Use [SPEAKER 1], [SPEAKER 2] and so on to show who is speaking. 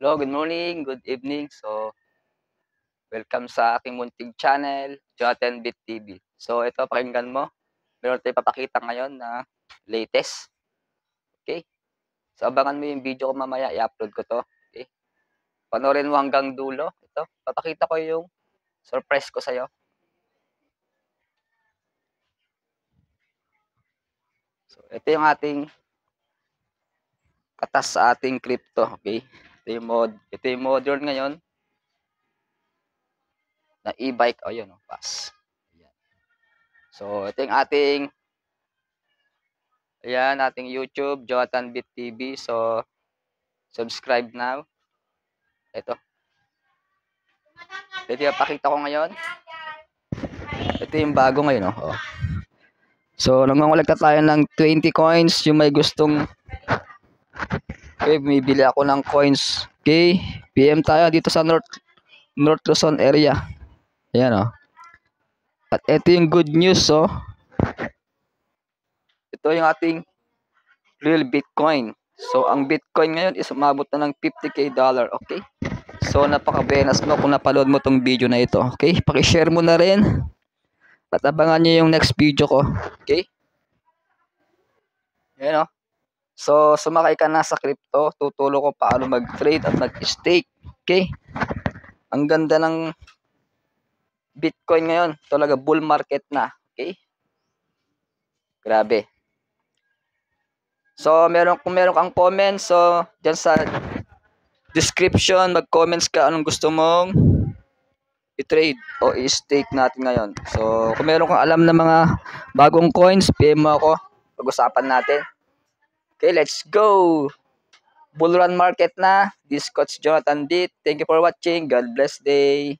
[SPEAKER 1] Hello, good morning, good evening. So, welcome sa aking munting channel, Jonathan Bit TV. So, ito pakinggan mo. Meron tayong papakita ngayon na latest. Okay? So, abangan mo yung video ko mamaya. I-upload ko to. Okay? Panoorin mo hanggang dulo. Ito, papakita ko yung surprise ko sa'yo. So, ito yung ating katas sa ating crypto. Okay? Ito yung modern ngayon na e-bike. O, yun. Pass. Ayan. So, ito yung ating YouTube, Jonathan Bit TV. So, subscribe now. Ito. Ito yung pakita ko ngayon. Ito yung bago ngayon. Oh. So, nangongolekta tayo ng 20 coins. Yung may gustong bumibili ako ng coins. Okay? PM tayo dito sa North Luzon area. Ayan. At ito yung good news. Ito yung ating real Bitcoin. So, ang Bitcoin ngayon is umabot na ng $50,000. Okay? So, napaka-benas mo kung napanood mo tong video na ito. Okay? Paki-share mo na rin. At abangan nyo yung next video ko. Okay? Ayan. So, sumakay ka na sa crypto. Tutulong ko paano mag-trade at mag-stake. Okay? Ang ganda ng Bitcoin ngayon. Talaga bull market na. Okay? Grabe. So, kung meron kang comments, so, dyan sa description, mag-comments ka anong gusto mong i-trade o i-stake natin ngayon. So, kung meron kang alam na mga bagong coins, PM mo ako. Pag-usapan natin. Okay, let's go! Bull run market na. This Coach Jonathan Bit. Thank you for watching. God bless day.